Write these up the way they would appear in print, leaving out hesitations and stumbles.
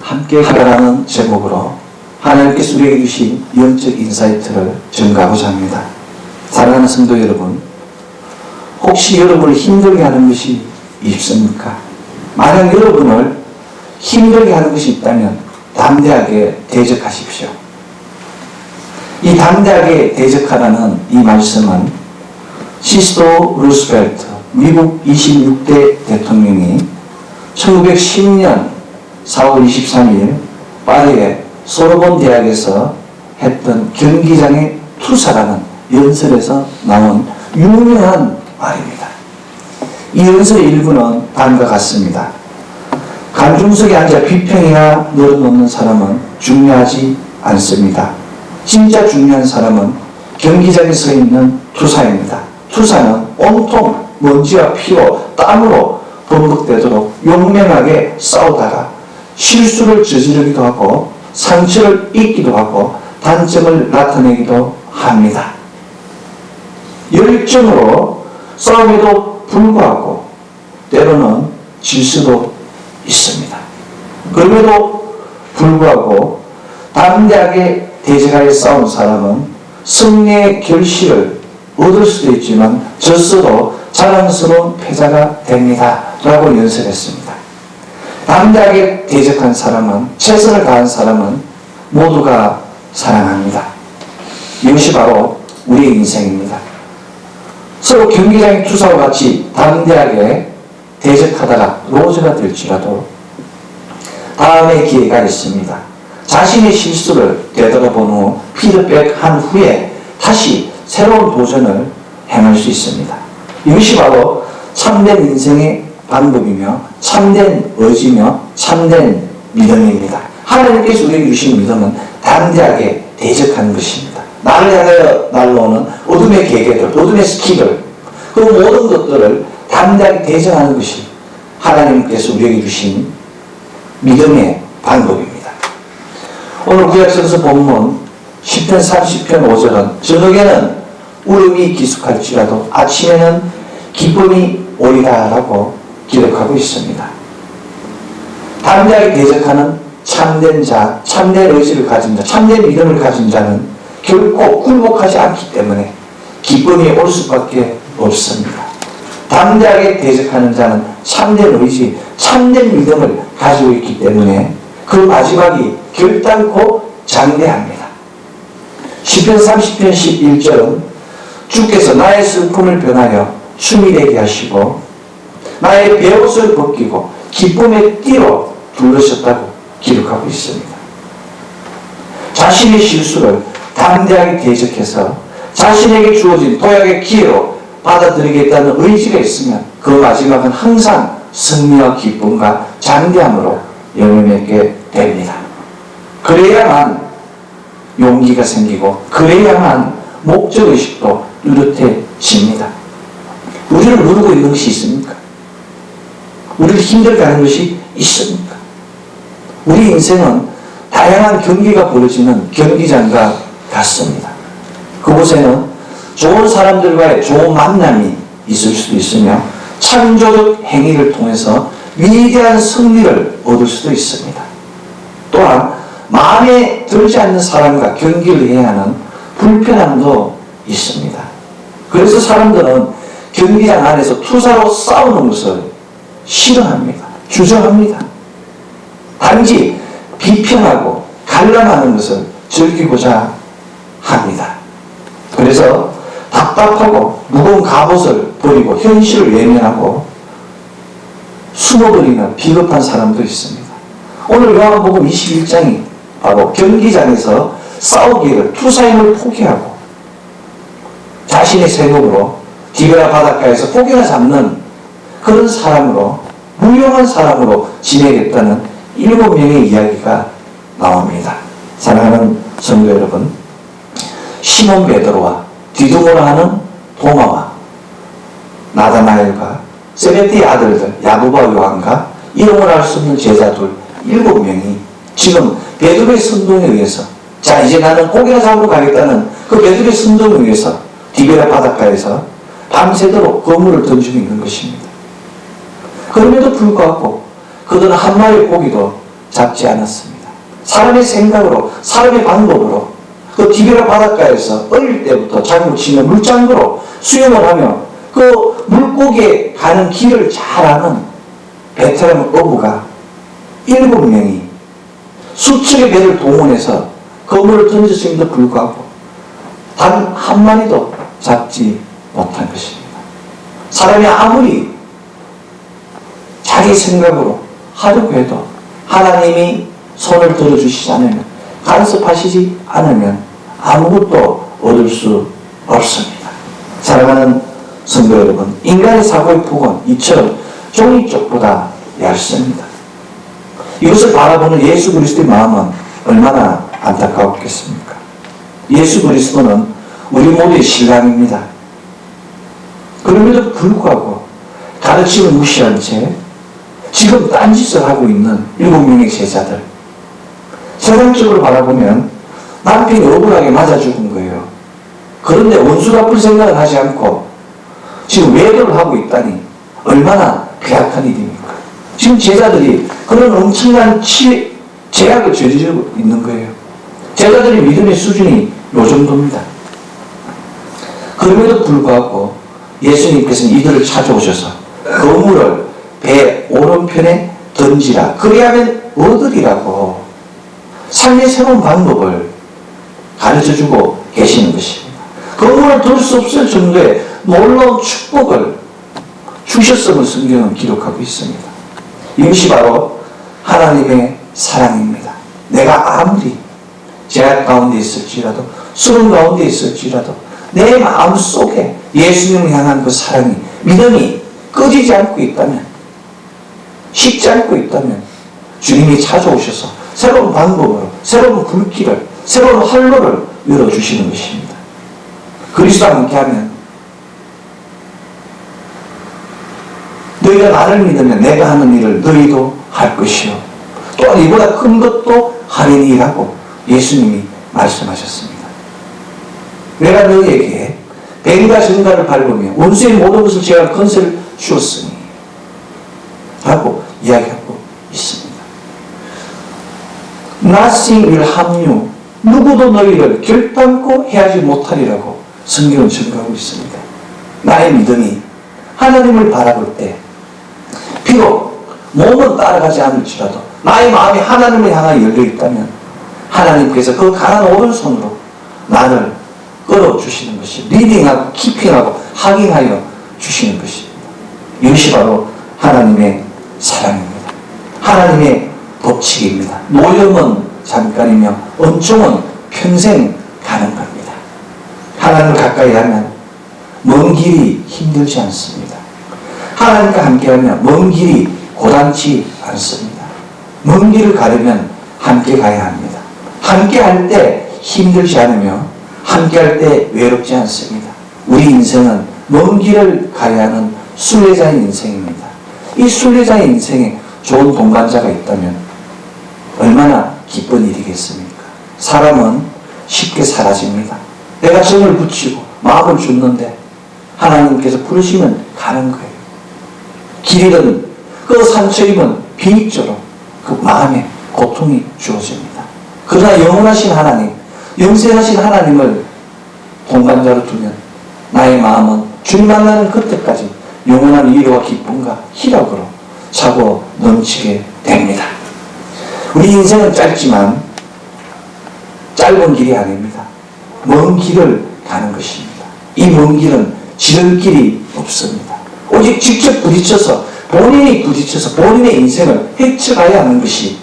함께 가라는 제목으로 하나님께서 우리에게 주신 영적 인사이트를 전가하고자 합니다. 사랑하는 성도 여러분, 혹시 여러분을 힘들게 하는 것이 있습니까? 만약 여러분을 힘들게 하는 것이 있다면 담대하게 대적하십시오. 이 담대하게 대적하라는 이 말씀은 시스도 루스벨트 미국 26대 대통령이 1910년 4월 23일 파리의 소르본 대학에서 했던 경기장의 투사라는 연설에서 나온 유명한 말입니다. 이 연설의 일부는 다음과 같습니다. 관중석에 앉아 비평이나 늘어놓는 사람은 중요하지 않습니다. 진짜 중요한 사람은 경기장에 서 있는 투사입니다. 투사는 온통 먼지와 피로 땀으로 범벅되도록 용맹하게 싸우다가 실수를 저지르기도 하고 상처를 입기도 하고 단점을 나타내기도 합니다. 열정으로 싸움에도 불구하고 때로는 질 수도 있습니다. 그럼에도 불구하고 담대하게 대적하여 싸운 사람은 승리의 결실을 얻을 수도 있지만 졌어도 자랑스러운 패자가 됩니다. 라고 연설했습니다. 담대하게 대적한 사람은, 최선을 다한 사람은 모두가 사랑합니다. 이것이 바로 우리의 인생입니다. 서로 경기장의 투사와 같이 담대하게 대적하다가 로저가 될지라도 다음의 기회가 있습니다. 자신의 실수를 되돌아본 후 피드백한 후에 다시 새로운 도전을 행할 수 있습니다. 이것이 바로 참된 인생의 방법이며 참된 의지며 참된 믿음입니다. 하나님께서 우리에게 주신 믿음은 담대하게 대적하는 것입니다. 나를 향하여 날라오는 어둠의 계계들, 어둠의 스킬들, 그 모든 것들을 담대하게 대적하는 것이 하나님께서 우리에게 주신 믿음의 방법입니다. 오늘 구약성서 본문 10편 30편 5절은 저녁에는 울음이 기숙할지라도 아침에는 기쁨이 오리라 라고 기록하고 있습니다. 담대하게 대적하는 참된 자, 참된 의지를 가진 자, 참된 믿음을 가진 자는 결코 굴복하지 않기 때문에 기쁨이 올 수밖에 없습니다. 담대하게 대적하는 자는 참된 의지, 참된 믿음을 가지고 있기 때문에 그 마지막이 결단코 장대합니다. 시편 30편 11절은 주께서 나의 슬픔을 변하여 춤이 되게 하시고 나의 베옷을 벗기고 기쁨의 띠로 둘러셨다고 기록하고 있습니다. 자신의 실수를 담대하게 대적해서 자신에게 주어진 도약의 기회로 받아들이겠다는 의지가 있으면 그 마지막은 항상 승리와 기쁨과 장대함으로 열매맺게 됩니다. 그래야만 용기가 생기고 그래야만 목적의식도 뚜렷해집니다. 우리를 누르고 있는 것이 있습니까? 우리를 힘들게 하는 것이 있습니까? 우리 인생은 다양한 경기가 벌어지는 경기장과 같습니다. 그곳에는 좋은 사람들과의 좋은 만남이 있을 수도 있으며 창조적 행위를 통해서 위대한 승리를 얻을 수도 있습니다. 또한 마음에 들지 않는 사람과 경기를 해야 하는 불편함도 있습니다. 그래서 사람들은 경기장 안에서 투사로 싸우는 것을 싫어합니다. 주저합니다. 단지 비평하고 관람하는 것을 즐기고자 합니다. 그래서 답답하고 무거운 갑옷을 버리고 현실을 외면하고 숨어버리는 비겁한 사람도 있습니다. 오늘 요한복음 21장이 바로 경기장에서 싸우기를 투사임을 포기하고 자신의 생업으로 디베라 바닷가에서 고기나 잡는 그런 사람으로 무용한 사람으로 지내겠다는 7명의 이야기가 나옵니다. 사랑하는 성도 여러분, 시몬 베드로와 디두모라 하는 도마와 나다나엘과 세베대의 아들들 야고보와 요한과 이름을 알 수 없는 제자들 7명이 지금 베드로의 선동에 의해서 자 이제 나는 고기나 잡으러 가겠다는 그 베드로의 선동에 의해서 디베라 바닷가에서 밤새도록 거물을 던지고 있는 것입니다. 그럼에도 불구하고 그들은 한 마리 고기도 잡지 않았습니다. 사람의 생각으로, 사람의 방법으로, 그 디베라 바닷가에서 어릴 때부터 장구 치는 물장구로 수영을 하며 그 물고기에 가는 길을 잘 아는 베테랑 어부가 7명이 수척의 배를 동원해서 그물을 던졌음에도 불구하고 단 한 마리도 잡지 못한 것입니다. 사람이 아무리 자기 생각으로 하려고 해도 하나님이 손을 들어주시지 않으면, 간섭하시지 않으면 아무것도 얻을 수 없습니다. 사랑하는 성도 여러분, 인간의 사고의 폭은 이처럼 종이쪽보다 얇습니다. 이것을 바라보는 예수 그리스도의 마음은 얼마나 안타까웠겠습니까? 예수 그리스도는 우리 모두의 신랑입니다. 그럼에도 불구하고 가르침을 무시한 채 지금 딴짓을 하고 있는 7명의 제자들, 세상적으로 바라보면 남편이 억울하게 맞아 죽은 거예요. 그런데 원수 갚을 생각을 하지 않고 지금 외도를 하고 있다니 얼마나 괴악한 일입니까? 지금 제자들이 그런 엄청난 죄악을 저지르고 있는 거예요. 제자들의 믿음의 수준이 요 정도입니다. 그럼에도 불구하고 예수님께서는 이들을 찾아오셔서 그물을 배 오른편에 던지라, 그리하면 얻으리라고 삶의 새로운 방법을 가르쳐주고 계시는 것입니다. 그물을 들 수 없을 정도의 놀라운 축복을 주셨음을 성경은 기록하고 있습니다. 이것이 바로 하나님의 사랑입니다. 내가 아무리 제약 가운데 있을지라도, 수능 가운데 있을지라도 내 마음속에 예수님을 향한 그 사랑이, 믿음이 꺼지지 않고 있다면, 식지 않고 있다면 주님이 찾아오셔서 새로운 방법으로, 새로운 불길을, 새로운 활로를 열어주시는 것입니다. 그리스도와 함께하면 너희가 나를 믿으면 내가 하는 일을 너희도 할 것이요 또한 이보다 큰 것도 하리니라고 예수님이 말씀하셨습니다. 내가 너희에게 뱀과 정갈을 밟으며 원수의 모든 것을 제가 건설을 주었으니 라고 이야기하고 있습니다. Nothing will harm you. 누구도 너희를 결단코 해하지 못하리라고 성경은 증거하고 있습니다. 나의 믿음이 하나님을 바라볼 때 비록 몸은 따라가지 않을지라도 나의 마음이 하나님을 향하여 열려있다면 하나님께서 그 강한 오른손으로 나를 끌어주시는 것이, 리딩하고 키핑하고 하깅하여 주시는 것입니다. 이것이 바로 하나님의 사랑입니다. 하나님의 법칙입니다. 노염은 잠깐이며 은총은 평생 가는 겁니다. 하나님을 가까이 하면 먼 길이 힘들지 않습니다. 하나님과 함께하면 먼 길이 고단치 않습니다. 먼 길을 가려면 함께 가야 합니다. 함께 할 때 힘들지 않으며 함께 할 때 외롭지 않습니다. 우리 인생은 먼 길을 가야 하는 순례자의 인생입니다. 이 순례자의 인생에 좋은 동반자가 있다면 얼마나 기쁜 일이겠습니까? 사람은 쉽게 사라집니다. 내가 정을 붙이고 마음을 줬는데 하나님께서 부르시면 가는 거예요. 길 잃은 그 상처 입은 비익처럼 그 마음에 고통이 주어집니다. 그러나 영원하신 하나님, 영생하신 하나님을 동반자로 두면 나의 마음은 주님 만나는 그때까지 영원한 위로와 기쁨과 희락으로 차고 넘치게 됩니다. 우리 인생은 짧지만 짧은 길이 아닙니다. 먼 길을 가는 것입니다. 이 먼 길은 지름길이 없습니다. 오직 직접 부딪혀서 본인이 부딪혀서 본인의 인생을 헤쳐가야 하는 것이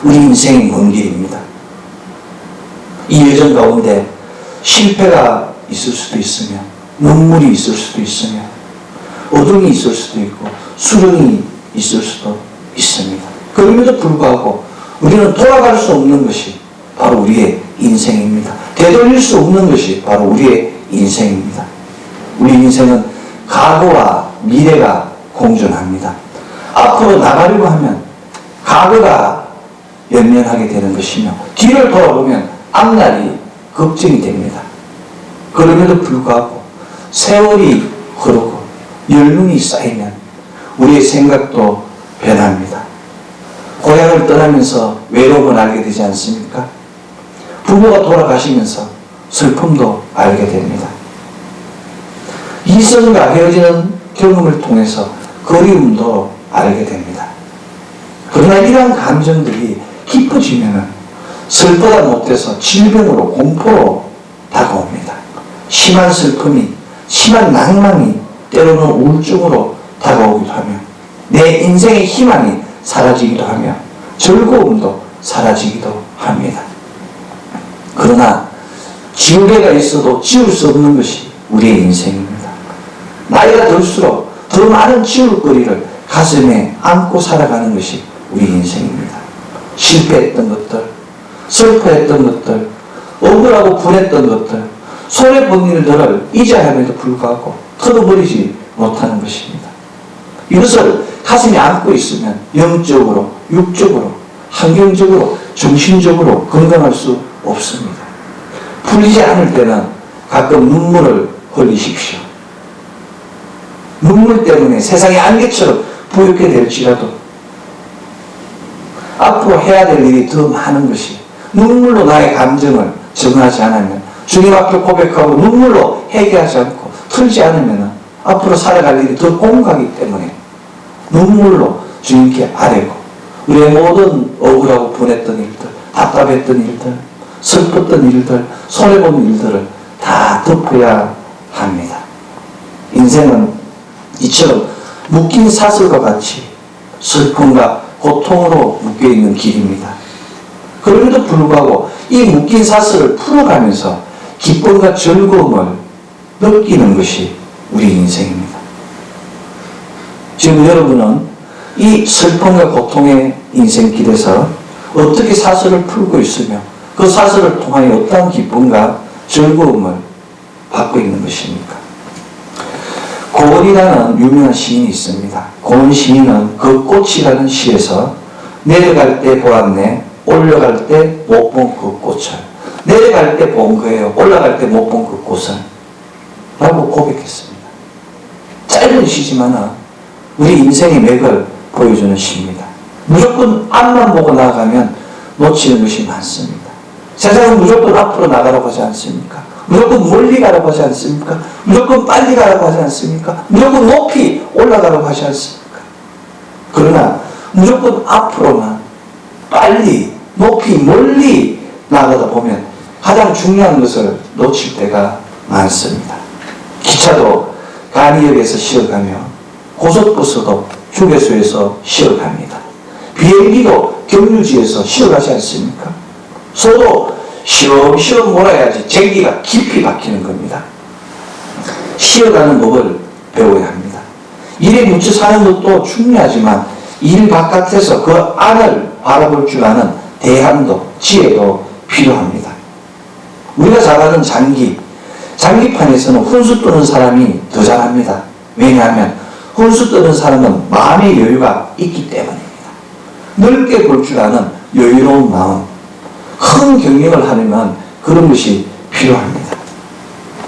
우리 인생의 먼 길입니다. 이 여정 가운데 실패가 있을 수도 있으며 눈물이 있을 수도 있으며 어둠이 있을 수도 있고 수렁이 있을 수도 있습니다. 그럼에도 불구하고 우리는 돌아갈 수 없는 것이 바로 우리의 인생입니다. 되돌릴 수 없는 것이 바로 우리의 인생입니다. 우리 인생은 과거와 미래가 공존합니다. 앞으로 나가려고 하면 과거가 연연하게 되는 것이며 뒤를 돌아보면 앞날이 걱정이 됩니다. 그럼에도 불구하고 세월이 흐르고 연륜이 쌓이면 우리의 생각도 변합니다. 고향을 떠나면서 외로움을 알게 되지 않습니까? 부모가 돌아가시면서 슬픔도 알게 됩니다. 이성과 헤어지는 경험을 통해서 그리움도 알게 됩니다. 그러나 이러한 감정들이 깊어지면은 슬퍼다 못해서 질병으로 공포로 다가옵니다. 심한 슬픔이, 심한 낭만이 때로는 우울증으로 다가오기도 하며 내 인생의 희망이 사라지기도 하며 즐거움도 사라지기도 합니다. 그러나 지우개가 있어도 지울 수 없는 것이 우리의 인생입니다. 나이가 들수록 더 많은 지울 거리를 가슴에 안고 살아가는 것이 우리 인생입니다. 실패했던 것들, 슬퍼했던 것들, 억울하고 분했던 것들, 손해본 일들을 잊어야 함에도 불구하고 털어버리지 못하는 것입니다. 이것을 가슴에 안고 있으면 영적으로, 육적으로, 환경적으로, 정신적으로 건강할 수 없습니다. 풀리지 않을 때는 가끔 눈물을 흘리십시오. 눈물 때문에 세상의 안개처럼 부옇게 될지라도 앞으로 해야 될 일이 더 많은 것이 눈물로 나의 감정을 정하지 않으면 주님 앞에 고백하고 눈물로 회개하지 않고 털지 않으면 앞으로 살아갈 일이 더 공고하기 때문에 눈물로 주님께 아뢰고 우리의 모든 억울하고 분했던 일들, 답답했던 일들, 슬펐던 일들, 손해본 일들을 다 덮어야 합니다. 인생은 이처럼 묶인 사슬과 같이 슬픔과 고통으로 묶여있는 길입니다. 그럼에도 불구하고 이 묶인 사슬을 풀어가면서 기쁨과 즐거움을 느끼는 것이 우리 인생입니다. 지금 여러분은 이 슬픔과 고통의 인생길에서 어떻게 사슬을 풀고 있으며 그 사슬을 통하여 어떠한 기쁨과 즐거움을 받고 있는 것입니까? 고은이라는 유명한 시인이 있습니다. 고은 시인은 그 꽃이라는 시에서 내려갈 때 보았네, 올라갈 때 못 본 그 꽃을, 내려갈 때 본 거예요, 올라갈 때 못 본 그 꽃을 라고 고백했습니다. 짧은 시지만 우리 인생의 맥을 보여주는 시입니다. 무조건 앞만 보고 나아가면 놓치는 것이 많습니다. 세상은 무조건 앞으로 나가라고 하지 않습니까? 무조건 멀리 가라고 하지 않습니까? 무조건 빨리 가라고 하지 않습니까? 무조건 높이 올라가라고 하지 않습니까? 그러나 무조건 앞으로만 빨리 높이 멀리 나가다 보면 가장 중요한 것을 놓칠 때가 많습니다. 기차도 간이역에서 쉬어가며 고속버스도 휴게소에서 쉬어갑니다. 비행기도 경유지에서 쉬어가지 않습니까? 소도 시험시험 몰아야지 전기가 깊이 박히는 겁니다. 쉬어가는 법을 배워야 합니다. 일에 묻혀 사는 것도 중요하지만 일 바깥에서 그 안을 바라볼 줄 아는 대안도 지혜도 필요합니다. 우리가 잘 아는 장기판에서는 훈수 뜨는 사람이 더 잘합니다. 왜냐하면 훈수 뜨는 사람은 마음의 여유가 있기 때문입니다. 넓게 볼 줄 아는 여유로운 마음, 큰 경영을 하려면 그런 것이 필요합니다.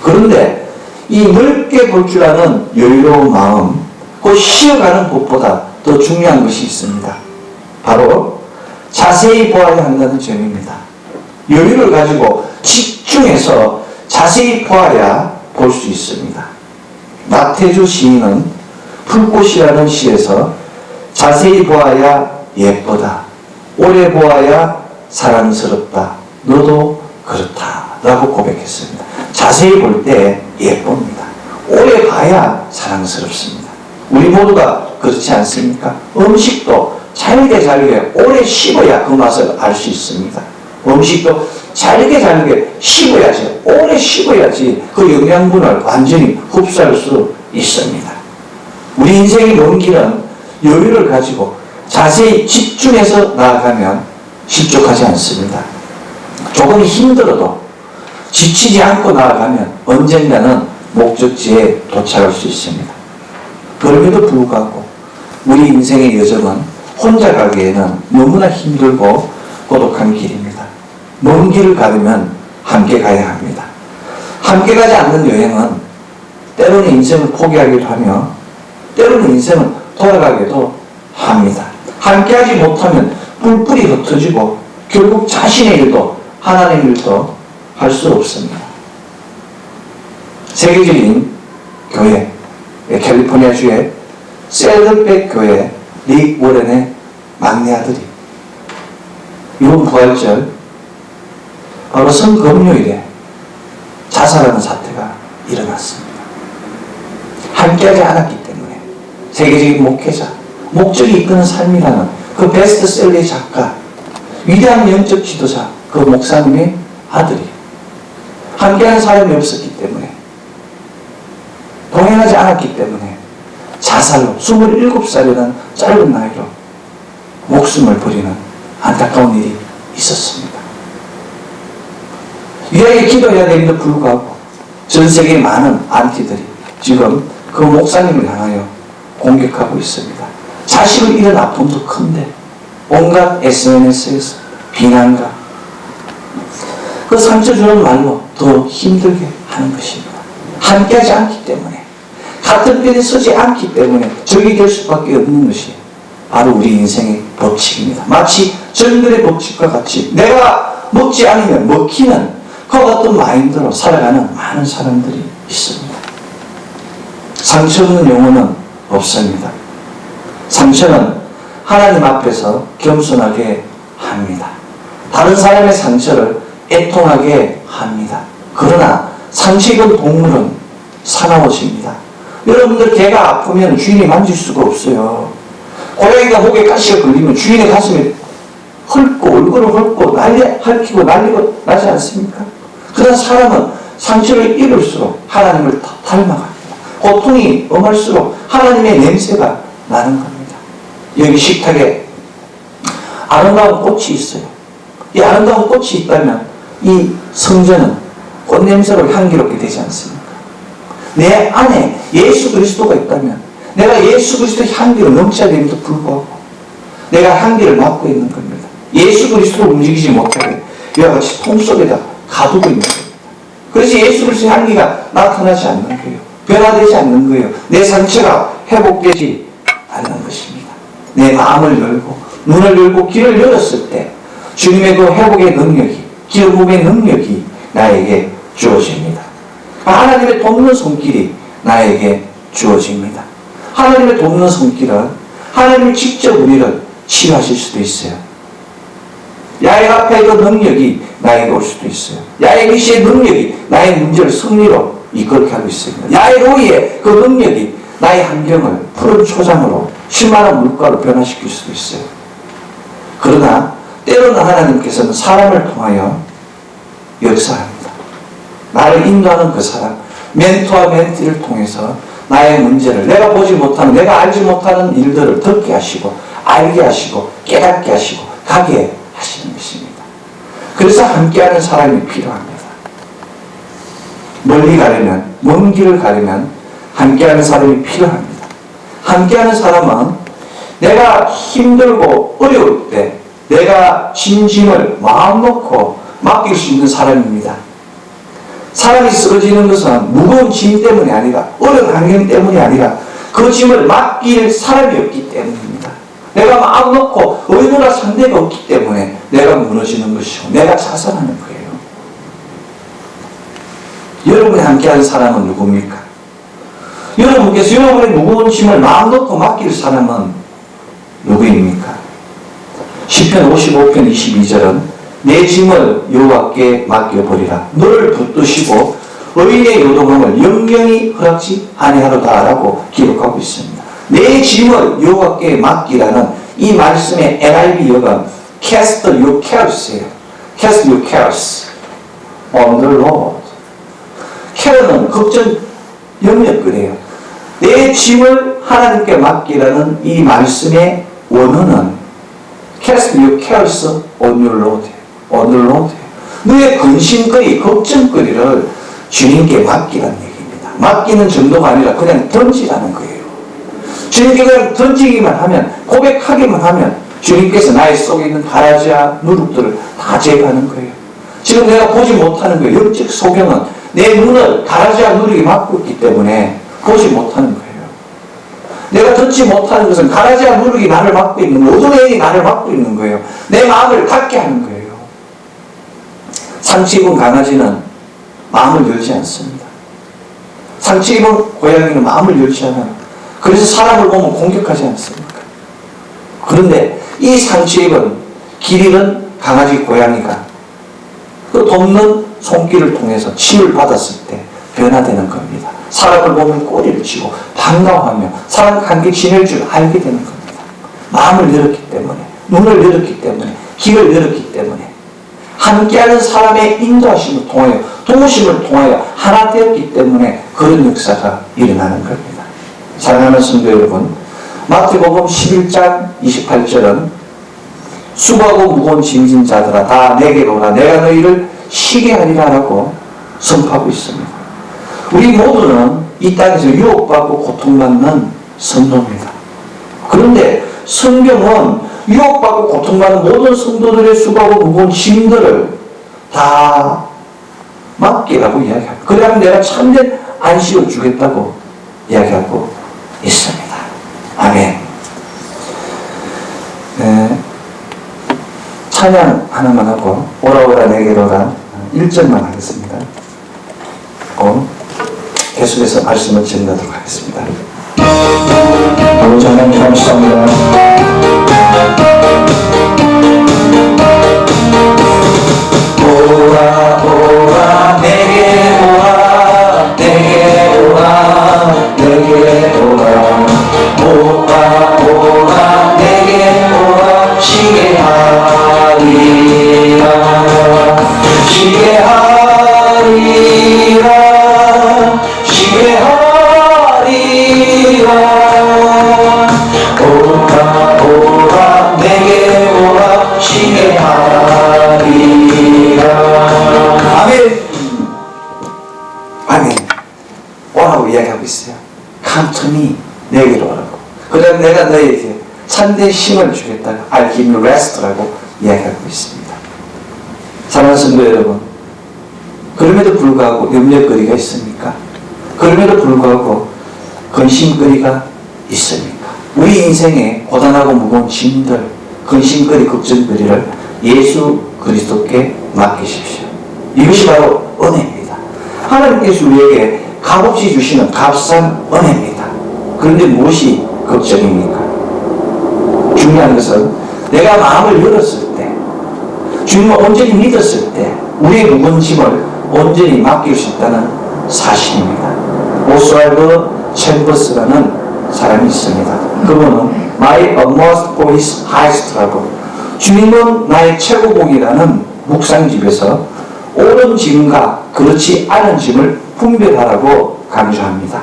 그런데 이 넓게 볼 줄 아는 여유로운 마음, 그 쉬어가는 것보다 더 중요한 것이 있습니다. 바로 자세히 보아야 한다는 점입니다. 여유를 가지고 집중해서 자세히 보아야 볼 수 있습니다. 나태주 시인은 풀꽃이라는 시에서 자세히 보아야 예쁘다, 오래 보아야 사랑스럽다, 너도 그렇다 라고 고백했습니다. 자세히 볼 때 예쁩니다. 오래 봐야 사랑스럽습니다. 우리 모두가 그렇지 않습니까? 음식도 잘게 오래 씹어야 그 맛을 알 수 있습니다. 음식도 잘게 씹어야지, 오래 씹어야지 그 영양분을 완전히 흡수할 수 있습니다. 우리 인생의 먼 길은 여유를 가지고 자세히 집중해서 나아가면 실족하지 않습니다. 조금 힘들어도 지치지 않고 나아가면 언젠가는 목적지에 도착할 수 있습니다. 그럼에도 불구하고 우리 인생의 여정은 혼자 가기에는 너무나 힘들고 고독한 길입니다. 먼 길을 가려면 함께 가야 합니다. 함께 가지 않는 여행은 때로는 인생을 포기하기도 하며 때로는 인생을 돌아가기도 합니다. 함께 하지 못하면 뿔뿔이 흩어지고 결국 자신의 일도 하나님의 일도 할 수 없습니다. 세계적인 교회, 캘리포니아주의 셀드백 교회 릭 워렌의 막내 아들이 이번 부활절 바로 성금요일에 자살하는 사태가 일어났습니다. 함께하지 않았기 때문에 세계적인 목회자, 목적이 이끄는 삶이라는 그 베스트셀러의 작가, 위대한 영적 지도자, 그 목사님의 아들이 함께하는 사람이 없었기 때문에, 동행하지 않았기 때문에 자살로 27살이라는 짧은 나이로 목숨을 버리는 안타까운 일이 있었습니다. 위하여 기도해야 되는데 불구하고 전 세계의 많은 안티들이 지금 그 목사님을 향하여 공격하고 있습니다. 자식을 잃은 아픔도 큰데 온갖 SNS에서 비난과 그 상처 주는 말로 더 힘들게 하는 것입니다. 함께하지 않기 때문에, 같은 편에 서지 않기 때문에 적이 될 수밖에 없는 것이 바로 우리 인생의 법칙입니다. 마치 정글의 법칙과 같이 내가 먹지 않으면 먹히는 그와 같은 마인드로 살아가는 많은 사람들이 있습니다. 상처 없는 영혼은 없습니다. 상처는 하나님 앞에서 겸손하게 합니다. 다른 사람의 상처를 애통하게 합니다. 그러나 상처 입은 동물은 사나워집니다. 여러분들 개가 아프면 주인이 만질 수가 없어요. 고양이가 목에 가시가 걸리면 주인의 가슴에 헐고 얼굴을 헐고 핥히고 난리고 나지 않습니까? 그런 사람은 상처를 입을수록 하나님을 닮아갑니다. 고통이 엄할수록 하나님의 냄새가 나는 겁니다. 여기 식탁에 아름다운 꽃이 있어요. 이 아름다운 꽃이 있다면 이 성전은 꽃냄새로 향기롭게 되지 않습니까? 내 안에 예수 그리스도가 있다면 내가 예수 그리스도의 향기를 넘쳐야 됨에도 불구하고 내가 향기를 맡고 있는 겁니다. 예수 그리스도를 움직이지 못하게 이와 같이 통 속에다 가두고 있는 겁니다. 그래서 예수 그리스도의 향기가 나타나지 않는 거예요. 변화되지 않는 거예요. 내 상처가 회복되지 않는 것입니다. 내 마음을 열고 눈을 열고 귀를 열었을 때 주님의 그 회복의 능력이, 기름부음의 능력이 나에게 주어집니다. 하나님의 돕는 손길이 나에게 주어집니다. 하나님의 돕는 손길은 하나님이 직접 우리를 치유하실 수도 있어요. 야훼 앞에 그 능력이 나에게 올 수도 있어요. 야훼 니시의 능력이 나의 문제를 승리로 이끌게 하고 있습니다. 야훼 로이의 그 능력이 나의 환경을 푸른 초장으로 실만한 물가로 변화시킬 수도 있어요. 그러나 때로는 하나님께서는 사람을 통하여 역사합니다. 나를 인도하는 그 사람, 멘토와 멘티를 통해서 나의 문제를, 내가 보지 못하는, 내가 알지 못하는 일들을 듣게 하시고 알게 하시고 깨닫게 하시고 가게 하시는 것입니다. 그래서 함께하는 사람이 필요합니다. 멀리 가려면, 먼 길을 가려면 함께하는 사람이 필요합니다. 함께하는 사람은 내가 힘들고 어려울 때 내가 짐을 마음 놓고 맡길 수 있는 사람입니다. 사람이 쓰러지는 것은 무거운 짐 때문이 아니라, 어려운 환경 때문이 아니라 그 짐을 맡길 사람이 없기 때문입니다. 내가 마음 놓고 의논할 상대가 없기 때문에 내가 무너지는 것이고 내가 자살하는 거예요. 여러분이 함께하는 사람은 누굽니까? 여러분께서 여러분의 무거운 짐을 마음 놓고 맡길 사람은 누구입니까? 시편 55편 22절은 내 짐을 여호와께 맡겨버리라. 너를 붙드시고 의인의 요동함을 영영히 허락지 아니하로다라고 기록하고 있습니다. 내 짐을 여호와께 맡기라는 이 말씀의 NIV 역은 Cast your cares예요. Cast your cares on the Lord. care는 걱정, 염려거리예요. 내 짐을 하나님께 맡기라는 이 말씀의 원어는 Cast your cares on your Lord. on the Lord. 너의 근심거리, 걱정거리를 주님께 맡기라는 얘기입니다. 맡기는 정도가 아니라 그냥 던지라는 거예요. 주님께 그냥 던지기만 하면, 고백하기만 하면 주님께서 나의 속에 있는 가라지와 누룩들을 다 제거하는 거예요. 지금 내가 보지 못하는 거예요. 영적 소경은 내 눈을 가라지와 누룩이 막고 있기 때문에 보지 못하는 거예요. 내가 듣지 못하는 것은 가라지와 누룩이 나를 막고 있는 거예요. 어둠의 영이 나를 막고 있는 거예요. 내 마음을 닫게 하는 거예요. 상처 입은 강아지는 마음을 열지 않습니다. 상처 입은 고양이는 마음을 열지 않아요. 그래서 사람을 보면 공격하지 않습니까? 그런데 이 상처 입은 길 잃은 강아지 고양이가 그 돕는 손길을 통해서 치유를 받았을 때 변화되는 겁니다. 사람을 보면 꼬리를 치고 반가워하며 사람과 함께 지낼 줄 알게 되는 겁니다. 마음을 열었기 때문에, 눈을 열었기 때문에, 길을 열었기 때문에, 함께하는 사람의 인도하심을 통하여, 도우심을 통하여 하나 되었기 때문에 그런 역사가 일어나는 겁니다. 사랑하는 성도 여러분, 마태복음 11장 28절은 수고하고 무거운 짐진 자들아 다 내게로 오라 내가 너희를 쉬게 하리라 라고 선포하고 있습니다. 우리 모두는 이 땅에서 유혹받고 고통받는 성도입니다. 그런데 성경은 유혹받고 고통받는 모든 성도들의 수고하고 무거운 짐들을 다 맡기라고 이야기합니다. 그래야 내가 참된 안식을 주겠다고 이야기하고 있습니다. 아멘. 네. 찬양 하나만 하고 오라 오라 내게로 오라 1절만 하겠습니다. 계속해서 말씀을 전하도록 하겠습니다. 아버지 하나님 감사합니다. 오라 오라 내게 오라 내게 오라 내게 오라 오라 오라 내게 오라 쉬게 하리라 쉬게 하리라 쉬게 하리라 오라 오라 내게 오라 쉬게 하리라 아멘. 아멘. 오라고 이야기하고 있어요. Come to me. 내게로 오라고. 그 다음 내가 너에게 참된 힘을 주겠다고 I'll give you rest라고 이야기하고 있습니다. 사랑하는 성도 여러분, 그럼에도 불구하고 염려거리가 있습니까? 그럼에도 불구하고 근심거리가 있습니까? 우리 인생에 고단하고 무거운 짐들, 근심거리, 걱정거리를 예수 그리스도께 맡기십시오. 이것이 바로 은혜입니다. 하나님께서 우리에게 값없이 주시는 값싼 은혜입니다. 그런데 무엇이 걱정입니까? 중요한 것은 내가 마음을 열었을 때, 주님을 온전히 믿었을 때 우리의 무거운 짐을 온전히 맡길 수 있다는 사실입니다. 오스왈드 챔버스라는 사람이 있습니다. 그분은 My utmost for his highest라고 주님은 나의 최고봉이라는 묵상집에서 옳은 짐과 그렇지 않은 짐을 분별하라고 강조합니다.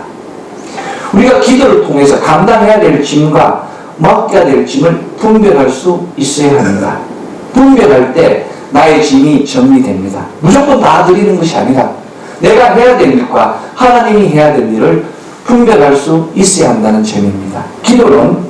우리가 기도를 통해서 감당해야 될 짐과 맡겨야 될 짐을 분별할 수 있어야 합니다. 분별할 때 나의 짐이 정리됩니다. 무조건 다 드리는 것이 아니라 내가 해야 될 일과 하나님이 해야 될 일을 분별할 수 있어야 한다는 점입니다. 기도는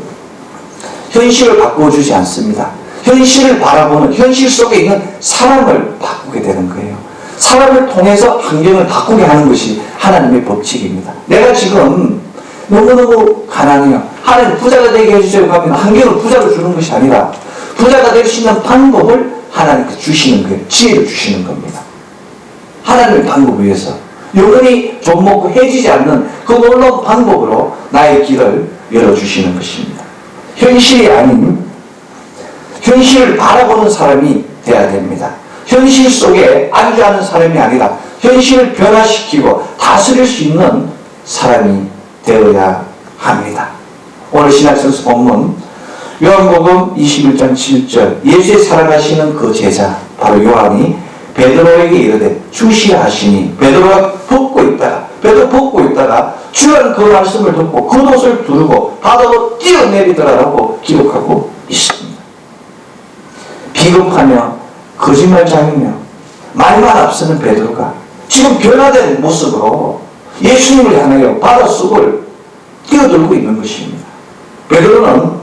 현실을 바꿔주지 않습니다. 현실을 바라보는 현실 속에 있는 사람을 바꾸게 되는 거예요. 사람을 통해서 환경을 바꾸게 하는 것이 하나님의 법칙입니다. 내가 지금 너무너무 가난해요. 하나님 부자가 되게 해주세요 하면 환경을 부자로 주는 것이 아니라 부자가 될 수 있는 방법을 하나님께 주시는 거예요. 지혜를 주시는 겁니다. 하나님의 방법을 위해서 영원히 좀 먹고 해지지 않는 그 놀라운 방법으로 나의 길을 열어주시는 것입니다. 현실이 아닌 현실을 바라보는 사람이 되어야 됩니다. 현실 속에 안주하는 사람이 아니라 현실을 변화시키고 다스릴 수 있는 사람이 되어야 합니다. 오늘 신학성서 본문 요한복음 21장 7절 예수의 사랑하시는 그 제자 바로 요한이 베드로에게 이르되 주시라 하시니 베드로가 베드로 벗고 있다가 주라는 그 말씀을 듣고 겉옷을 두르고 바다로 뛰어내리더라라고 기록하고 있습니다. 비겁하며 거짓말장이며 말만 앞서는 베드로가 지금 변화된 모습으로 예수님을 향하여 바닷속을 뛰어들고 있는 것입니다. 베드로는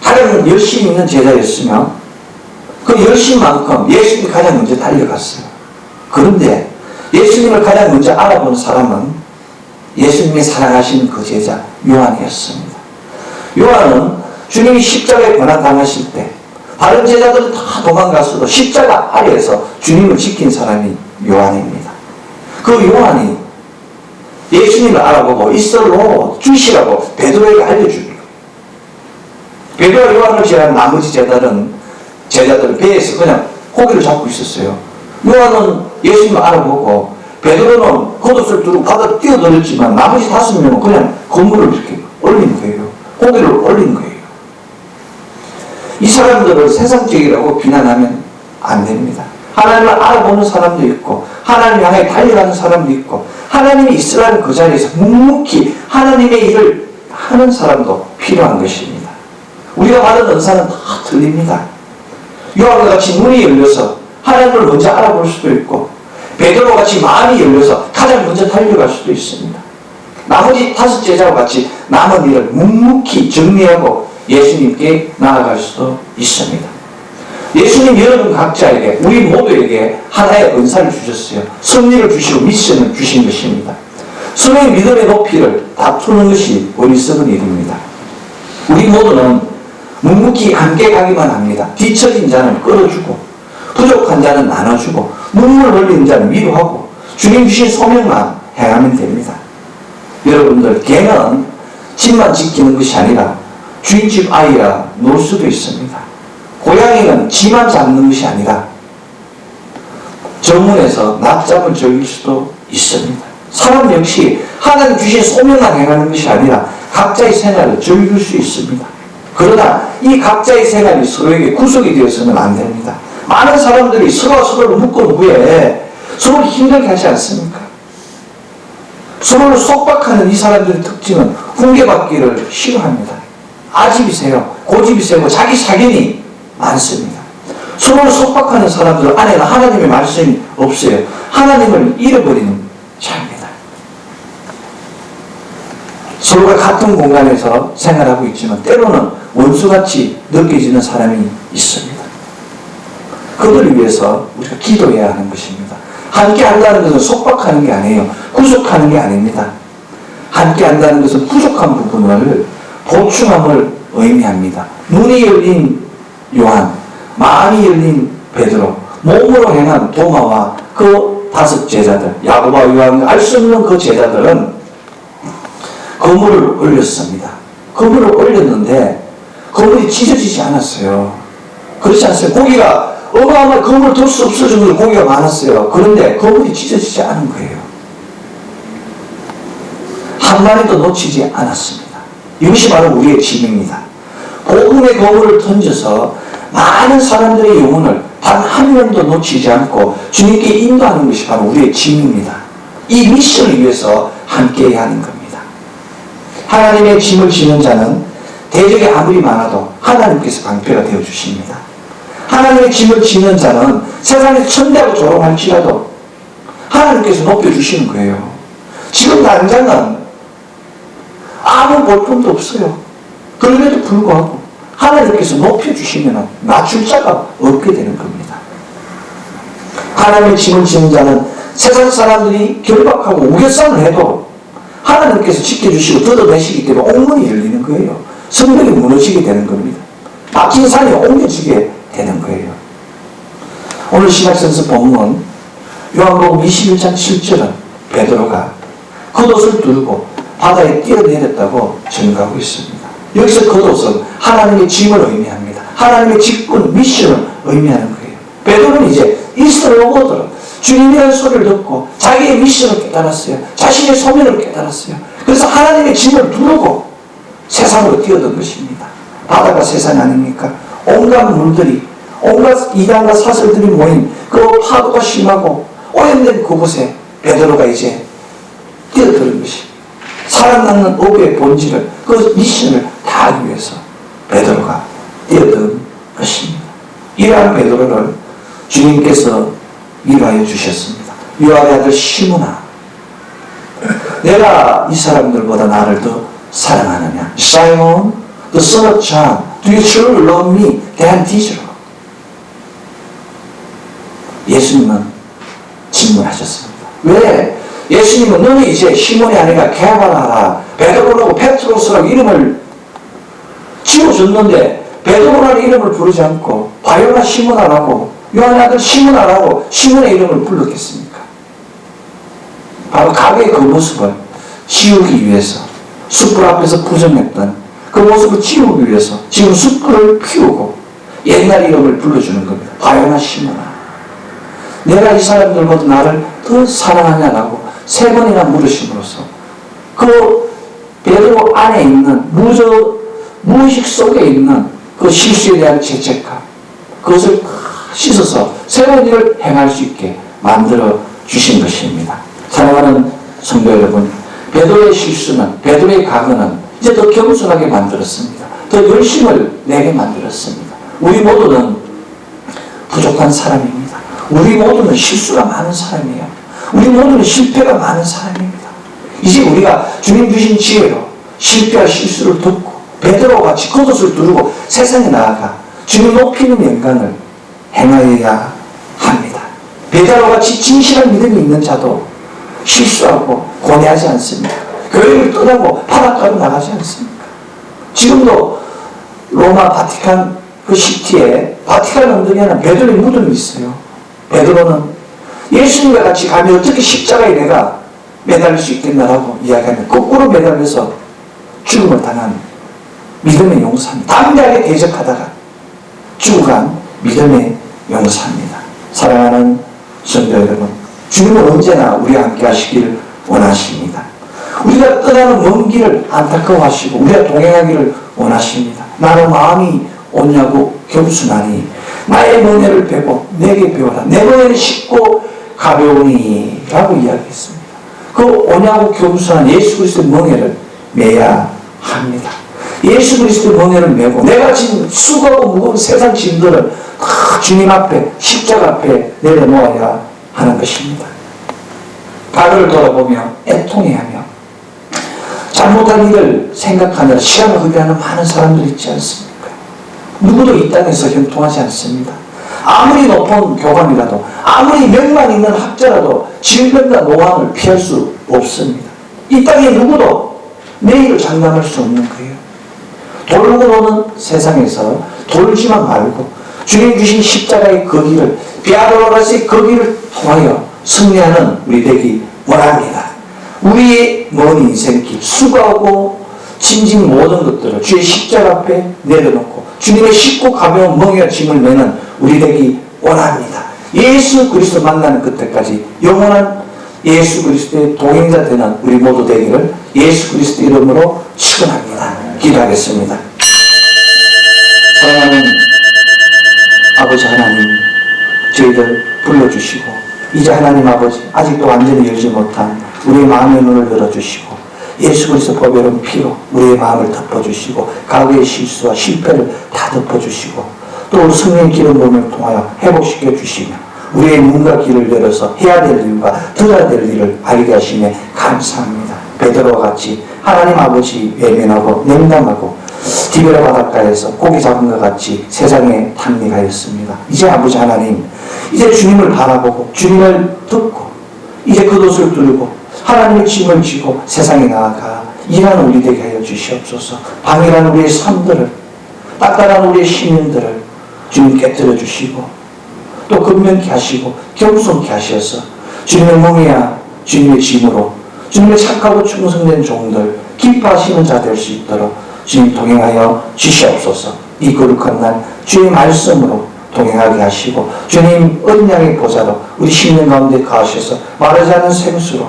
가장 열심히 있는 제자였으며 그 열심만큼 예수님이 가장 먼저 달려갔어요. 그런데 예수님을 가장 먼저 알아본 사람은 예수님이 사랑하시는 그 제자 요한이었습니다. 요한은 주님이 십자가에 고난당하실 때 다른 제자들은 다 도망갔어도 십자가 아래에서 주님을 지킨 사람이 요한입니다. 그 요한이 예수님을 알아보고 이슬로 주시라고 베드로에게 알려줍니다. 베드로와 요한을 제외한 나머지 제자들은 배에서 그냥 고기를 잡고 있었어요. 요한은 예수님을 알아보고 베드로는 겉옷을 두르고 바다로 뛰어들었지만 나머지 5명은 그냥 건물을 이렇게 올리는 거예요. 고기를 올리는 거예요. 이 사람들을 세상적이라고 비난하면 안 됩니다. 하나님을 알아보는 사람도 있고 하나님 향해 달려가는 사람도 있고 하나님이 있으라는 그 자리에서 묵묵히 하나님의 일을 하는 사람도 필요한 것입니다. 우리가 받은 은사는 다 틀립니다. 요한과 같이 눈이 열려서 하나님을 먼저 알아볼 수도 있고 베드로와 같이 마음이 열려서 가장 먼저 달려갈 수도 있습니다. 나머지 5 제자와 같이 남은 일을 묵묵히 정리하고 예수님께 나아갈 수도 있습니다. 예수님 여러분 각자에게 우리 모두에게 하나의 은사를 주셨어요. 승리를 주시고 미션을 주신 것입니다. 서로의 믿음의 높이를 다투는 것이 어리석은 일입니다. 우리 모두는 묵묵히 함께 가기만 합니다. 뒤처진 자는 끌어주고 부족한 자는 나눠주고 눈물 흘리는 자는 위로하고 주님 주신 소명만 행하면 됩니다. 여러분들 개는 집만 지키는 것이 아니라 주인집 아이라 놀 수도 있습니다. 고양이는 지만 잡는 것이 아니라 정문에서 낮잠을 즐길 수도 있습니다. 사람 역시 하나님 주신 소명만 행하는 것이 아니라 각자의 생활을 즐길 수 있습니다. 그러나 이 각자의 생활이 서로에게 구속이 되어서는 안 됩니다. 많은 사람들이 서로가 서로를 묶은 후에 서로를 힘들게 하지 않습니까? 서로를 속박하는 이 사람들의 특징은 훈계받기를 싫어합니다. 아집이세요. 고집이세요. 자기 사견이 많습니다. 서로를 속박하는 사람들 안에는 하나님의 말씀이 없어요. 하나님을 잃어버리는 자입니다. 서로가 같은 공간에서 생활하고 있지만 때로는 원수같이 느껴지는 사람이 있습니다. 그들을 위해서 우리가 기도해야 하는 것입니다. 함께 한다는 것은 속박하는 게 아니에요. 구속하는 게 아닙니다. 함께 한다는 것은 부족한 부분을 보충함을 의미합니다. 눈이 열린 요한, 마음이 열린 베드로, 몸으로 행한 도마와 그 5 제자들, 야고보와 요한, 알 수 없는 그 제자들은 그물을 올렸습니다. 그물을 올렸는데 그물이 찢어지지 않았어요. 그렇지 않습니까? 고기가 어마어마한 그물을 들 수 없을 정도로 고기가 많았어요. 그런데 그물이 찢어지지 않은 거예요. 한 마리도 놓치지 않았습니다. 이것이 바로 우리의 짐입니다. 복음의 그물을 던져서 많은 사람들의 영혼을 단 한 명도 놓치지 않고 주님께 인도하는 것이 바로 우리의 짐입니다. 이 미션을 위해서 함께해야 하는 겁니다. 하나님의 짐을 지는 자는 대적이 아무리 많아도 하나님께서 방패가 되어주십니다. 하나님의 짐을 지는 자는 세상에서 천대하고 조롱할지라도 하나님께서 높여주시는 거예요. 지금 당장은 아무 볼품도 없어요. 그럼에도 불구하고 하나님께서 높여주시면 낮출 자가 없게 되는 겁니다. 하나님의 짐을 지는 자는 세상 사람들이 결박하고 우겨싸움을 해도 하나님께서 지켜주시고 뜯어내시기 때문에 옥문이 열리는 거예요. 성벽이 무너지게 되는 겁니다. 막힌 산이 옮겨지게 되는 거예요. 오늘 신약성서 본문 요한복음 21장 7절은 베드로가 겉옷을 두르고 바다에 뛰어내렸다고 증거하고 있습니다. 여기서 겉옷은 하나님의 짐을 의미합니다. 하나님의 직분, 미션을 의미하는 거예요. 베드로는 이제 이스라엘 오거들은 주님이라는 소리를 듣고 자기의 미션을 깨달았어요. 자신의 소명을 깨달았어요. 그래서 하나님의 짐을 두르고 세상으로 뛰어든 것입니다. 바다가 세상 아닙니까? 온갖 물들이, 온갖 이단과 사슬들이 모인 그 파도가 심하고 오염된 그곳에 베드로가 이제 뛰어드는 것입니다. 살아남는 어부의 본질을, 그 미션을 다하기 위해서 베드로가 뛰어든 것입니다. 이러한 베드로를 주님께서 위로하여 주셨습니다. 요한의 아들 시몬아, 내가 이 사람들보다 나를 더 사랑하느냐? Simon, the son of John, do you truly love me? 대한 디지로 예수님은 질문하셨습니다. 왜 예수님은 너는 이제 시몬이 아니라 게바라 하라, 베드로라고 페트로스라고 이름을 지어줬는데 베드로라는 이름을 부르지 않고 바요나 시몬아라고, 요한의 아들 시몬아라고 시몬의 이름을 불렀겠습니까? 바로 가게의 그 모습을 지우기 위해서, 숯불 앞에서 부정했던 그 모습을 지우기 위해서 지금 숯불을 피우고 옛날 이름을 불러주는 겁니다. 바요나 시몬아, 내가 이 사람들보다 나를 더 사랑하냐라고 3번이나 물으심으로써 그 베드로 안에 있는 무의식 속에 있는 그 실수에 대한 죄책감, 그것을 씻어서 새로운 일을 행할 수 있게 만들어 주신 것입니다. 사랑하는 성도 여러분, 베드로의 실수는, 베드로의 과거는 이제 더 겸손하게 만들었습니다. 더 열심을 내게 만들었습니다. 우리 모두는 부족한 사람입니다. 우리 모두는 실수가 많은 사람이에요. 우리 모두는 실패가 많은 사람입니다. 이제 우리가 주님 주신 지혜로 실패와 실수를 덮고 베드로와 같이 겉옷을 두르고 세상에 나아가 주님 높이는 영광을 행하여야 합니다. 베드로와 같이 진실한 믿음이 있는 자도 실수하고 고뇌하지 않습니다. 교회를 떠나고 바닷가로 나가지 않습니다. 지금도 로마 바티칸 그 시티에 바티칸 엉덩이에는 베드로의 무덤이 있어요. 베드로는 예수님과 같이 가면 어떻게 십자가에 내가 매달릴 수 있겠나라고 이야기하면 거꾸로 매달려서 죽음을 당한 믿음의 용사입니다. 담대하게 대적하다가 죽어간 믿음의 용사입니다. 사랑하는 성도 여러분, 주님은 언제나 우리와 함께 하시기를 원하십니다. 우리가 떠나는 먼 길을 안타까워하시고 우리가 동행하기를 원하십니다. 나는 마음이 오냐고 겸손하니 나의 멍에를 베고 내게 배워라. 내 멍에는 쉽고 가벼우니 라고 이야기했습니다. 그 오냐고 겸손한 예수 그리스도의 멍에를 매야 합니다. 예수 그리스도의 멍에를 메고 내가 지금 수고하고 무거운 세상 짐들을 다 주님 앞에 십자가 앞에 내려놓아야 하는 것입니다. 과거를 돌아보며 애통해하며 잘못한 일을 생각하느라 시간을 허비하는 많은 사람들이 있지 않습니까? 누구도 이 땅에서 형통하지 않습니다. 아무리 높은 교관이라도, 아무리 명망 있는 학자라도 질병과 노환을 피할 수 없습니다. 이 땅에 누구도 내일을 장담할 수 없는 거예요. 돌고 도는 세상에서 돌지만 말고 주님 주신 십자가의 그 길을, 비아돌로라스의 그 길을 통하여 승리하는 우리 되기 원합니다. 우리의 먼 인생길, 수고하고 짐진 모든 것들을 주의 십자가 앞에 내려놓고 주님의 쉽고 가벼운 멍에와 짐을 메는 우리 되기 원합니다. 예수 그리스도 만나는 그때까지 영원한 예수 그리스도의 동행자 되는 우리 모두 되기를 예수 그리스도 이름으로 축원합니다. 기도하겠습니다. 사랑하는 아버지 하나님, 저희들 불러주시고 이제 하나님 아버지 아직도 완전히 열지 못한 우리의 마음의 눈을 열어주시고 예수 그리스도 보배로운 피로 우리의 마음을 덮어주시고 과거의 실수와 실패를 다 덮어주시고 또 성령의 기름 부음을 통하여 회복시켜 주시며 우리의 눈과 귀를 열어서 해야 될 일과 들어야 될 일을 알게 하시며 감사합니다. 베드로와 같이 하나님 아버지 외면하고 냉담하고 디베라 바닷가에서 고기 잡은 것 같이 세상에 탐닉하였습니다. 이제 아버지 하나님, 이제 주님을 바라보고 주님을 듣고 이제 겉옷을 두르고 하나님의 짐을 지고 세상에 나아가 일하는 우리 되게 하여 주시옵소서. 방해하는 우리의 삶들을, 딱딱한 우리의 시민들을 주님 깨뜨려 주시고 또 근면케 하시고 겸손케 하셔서 주님의 멍에야 주님의 짐으로 주님의 착하고 충성된 종들 기뻐하시는 자 될 수 있도록 주님 동행하여 주시옵소서. 이 거룩한 날 주의 말씀으로 동행하게 하시고 주님 언약의 보좌로 우리 심령 가운데 가하셔서 마르지 않은 생수로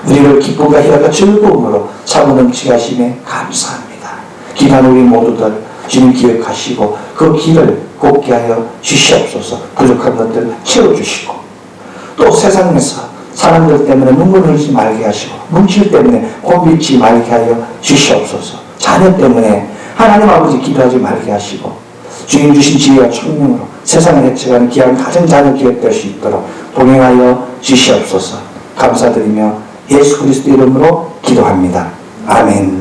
우리를 기쁨과 희락과 즐거움으로 차고 넘치게 하시며 감사합니다. 기도하는 우리 모두들 주님 기억하시고 그 길을 곱게 하여 주시옵소서. 부족한 것들 채워주시고 또 세상에서 사람들 때문에 눈물 흘리지 말게 하시고 물질 때문에 곤비지 말게 하여 주시옵소서. 자녀 때문에 하나님 아버지 기도하지 말게 하시고 주님 주신 지혜와 총명으로 세상을 해쳐가는 귀한 가정 자녀 기억될 수 있도록 동행하여 주시옵소서. 감사드리며 예수 그리스도 이름으로 기도합니다. 아멘.